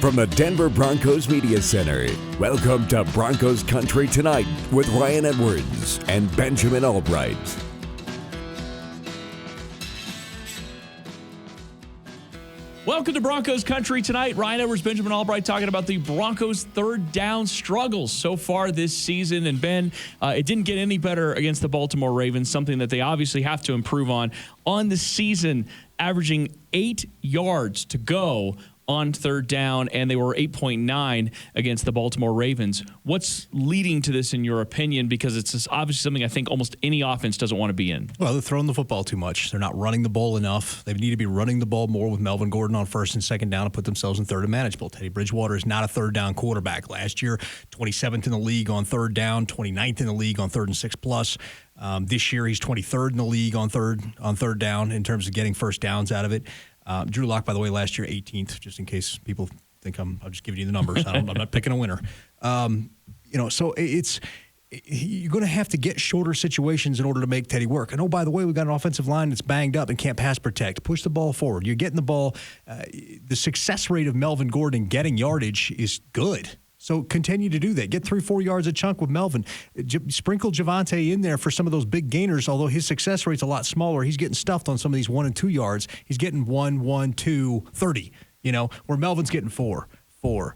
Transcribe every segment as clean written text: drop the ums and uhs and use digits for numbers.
from the Denver Broncos Media Center, welcome to Broncos Country Tonight with Ryan Edwards and Benjamin Allbright. Welcome to Broncos Country Tonight. Ryan Edwards, Benjamin Allbright talking about the Broncos' third down struggles so far this season. And Ben, it didn't get any better against the Baltimore Ravens, something that they obviously have to improve on the season, averaging 8 yards to go on third down, and they were 8.9 against the Baltimore Ravens. What's leading to this, in your opinion? Because it's obviously something I think almost any offense doesn't want to be in. Well, they're throwing the football too much. They're not running the ball enough. They need to be running the ball more with Melvin Gordon on first and second down to put themselves in third and manageable. Teddy Bridgewater is not a third down quarterback. Last year, 27th in the league on third down, 29th in the league on third and 6+. This year, he's 23rd in the league on third down in terms of getting first downs out of it. Drew Lock, by the way, last year 18th, just in case people think I'm just giving you the numbers. I'm not picking a winner. So you're going to have to get shorter situations in order to make Teddy work. And, oh, by the way, we've got an offensive line that's banged up and can't pass protect. Push the ball forward. You're getting the ball. The success rate of Melvin Gordon getting yardage is good. So continue to do that. Get 3-4 yards a chunk with Melvin. Sprinkle Javonte in there for some of those big gainers, although his success rate's a lot smaller. He's getting stuffed on some of these 1 and 2 yards. He's getting 1, 2, 30, where Melvin's getting 4,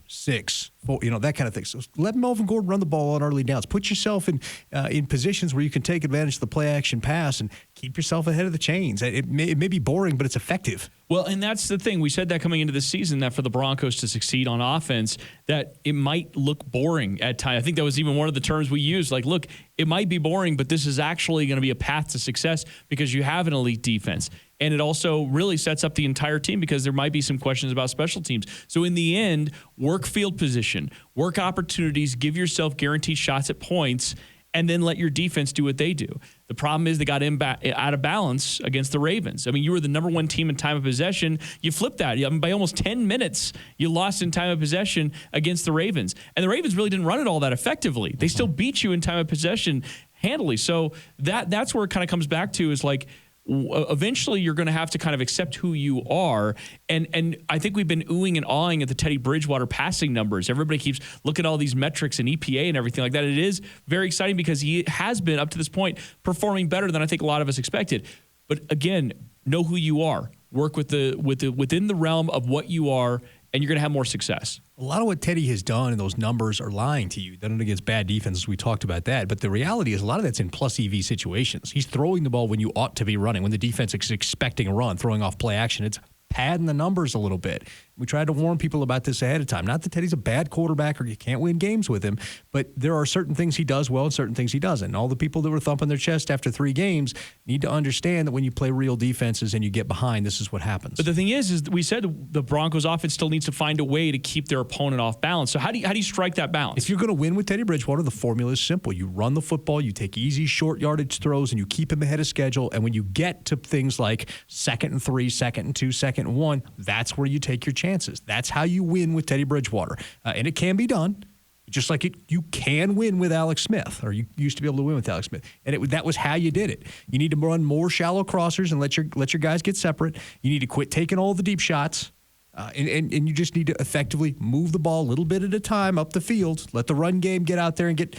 6, 4, that kind of thing. So let Melvin Gordon run the ball on early downs. Put yourself in positions where you can take advantage of the play action pass and keep yourself ahead of the chains. It may be boring, but it's effective. Well, and that's the thing. We said that coming into the season, that for the Broncos to succeed on offense, that it might look boring at times. I think that was even one of the terms we used. Like, look, it might be boring, but this is actually going to be a path to success because you have an elite defense. And it also really sets up the entire team because there might be some questions about special teams. So in the end, work field position, work opportunities, give yourself guaranteed shots at points, and then let your defense do what they do. The problem is they got out of balance against the Ravens. I mean, you were the number one team in time of possession. You flipped that. By almost 10 minutes, you lost in time of possession against the Ravens. And the Ravens really didn't run it all that effectively. They still beat you in time of possession handily. So that's where it kind of comes back to is like, eventually you're going to have to kind of accept who you are. And I think we've been oohing and awing at the Teddy Bridgewater passing numbers. Everybody keeps looking at all these metrics and EPA and everything like that. It is very exciting because he has been, up to this point, performing better than I think a lot of us expected. But again, know who you are. Work within the realm of what you are, and you're going to have more success. A lot of what Teddy has done, and those numbers are lying to you. Done it against bad defenses. We talked about that. But the reality is a lot of that's in plus EV situations. He's throwing the ball when you ought to be running, when the defense is expecting a run, throwing off play action. It's padding the numbers a little bit. We tried to warn people about this ahead of time. Not that Teddy's a bad quarterback or you can't win games with him, but there are certain things he does well and certain things he doesn't. And all the people that were thumping their chest after 3 games need to understand that when you play real defenses and you get behind, this is what happens. But the thing is we said the Broncos offense still needs to find a way to keep their opponent off balance. So how do you strike that balance? If you're going to win with Teddy Bridgewater, the formula is simple. You run the football, you take easy short yardage throws, and you keep him ahead of schedule. And when you get to things like 2nd and 3, 2nd and 2, 2nd and 1, that's where you take your chances. That's how you win with Teddy Bridgewater. And it can be done. Just like you can win with Alex Smith, or you used to be able to win with Alex Smith. And that was how you did it. You need to run more shallow crossers and let your guys get separate. You need to quit taking all the deep shots. And you just need to effectively move the ball a little bit at a time up the field. Let the run game get out there and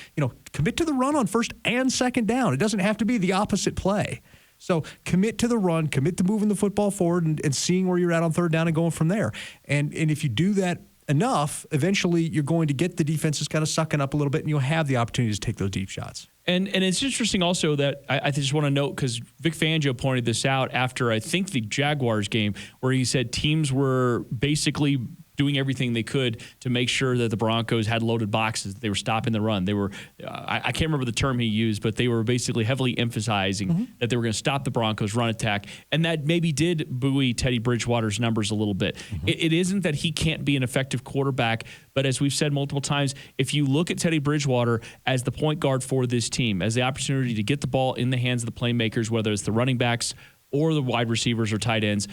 commit to the run on first and second down. It doesn't have to be the opposite play. So commit to the run, commit to moving the football forward and seeing where you're at on third down and going from there. And if you do that enough, eventually you're going to get the defenses kind of sucking up a little bit and you'll have the opportunity to take those deep shots. And it's interesting also that I just want to note, because Vic Fangio pointed this out after, I think, the Jaguars game, where he said teams were basically doing everything they could to make sure that the Broncos had loaded boxes. They were stopping the run. They were, I can't remember the term he used, but they were basically heavily emphasizing that they were going to stop the Broncos' run attack. And that maybe did buoy Teddy Bridgewater's numbers a little bit. It isn't that he can't be an effective quarterback, but as we've said multiple times, if you look at Teddy Bridgewater as the point guard for this team, as the opportunity to get the ball in the hands of the playmakers, whether it's the running backs or the wide receivers or tight ends,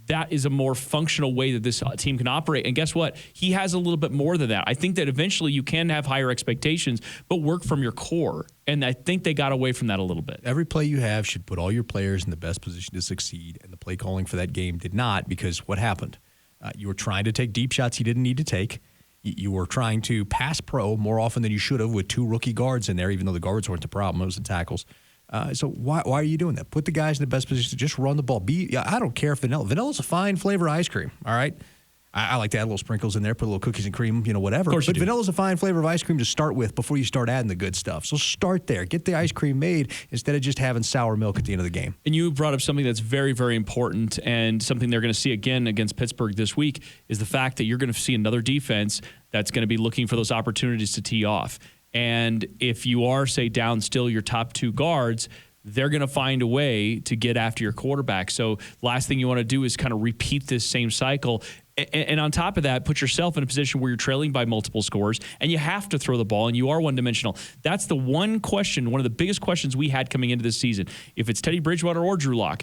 that is a more functional way that this team can operate. And guess what? He has a little bit more than that. I think that eventually you can have higher expectations, but work from your core. And I think they got away from that a little bit. Every play you have should put all your players in the best position to succeed. And the play calling for that game did not, because what happened? You were trying to take deep shots you didn't need to take. You were trying to pass pro more often than you should have with 2 rookie guards in there, even though the guards weren't the problem. It was the tackles. So why are you doing that? Put the guys in the best position to just run the ball. I don't care if Vanilla's a fine flavor of ice cream, all right? I like to add little sprinkles in there, put a little cookies and cream, whatever. But vanilla's a fine flavor of ice cream to start with before you start adding the good stuff. So start there. Get the ice cream made instead of just having sour milk at the end of the game. And you brought up something that's very, very important, and something they're going to see again against Pittsburgh this week is the fact that you're going to see another defense that's going to be looking for those opportunities to tee off. And if you are, say, down still your top 2 guards, they're going to find a way to get after your quarterback. So last thing you want to do is kind of repeat this same cycle. And on top of that, put yourself in a position where you're trailing by multiple scores and you have to throw the ball and you are one-dimensional. That's the one question, one of the biggest questions we had coming into this season. If it's Teddy Bridgewater or Drew Lock,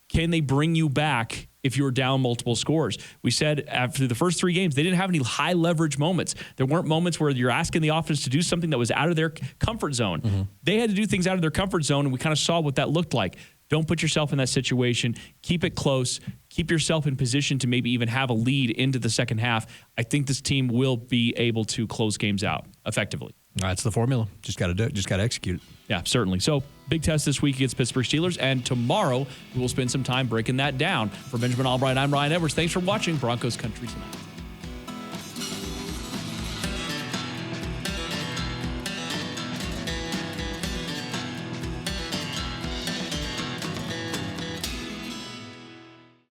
can they bring you back if you're down multiple scores? We said after the first 3 games, they didn't have any high leverage moments. There weren't moments where you're asking the offense to do something that was out of their comfort zone. Mm-hmm. They had to do things out of their comfort zone, and we kind of saw what that looked like. Don't put yourself in that situation. Keep it close. Keep yourself in position to maybe even have a lead into the second half. I think this team will be able to close games out effectively. That's the formula. Just got to do it. Just got to execute it. Yeah, certainly. So, big test this week against Pittsburgh Steelers, and tomorrow we will spend some time breaking that down. For Benjamin Allbright, I'm Ryan Edwards. Thanks for watching Broncos Country Tonight.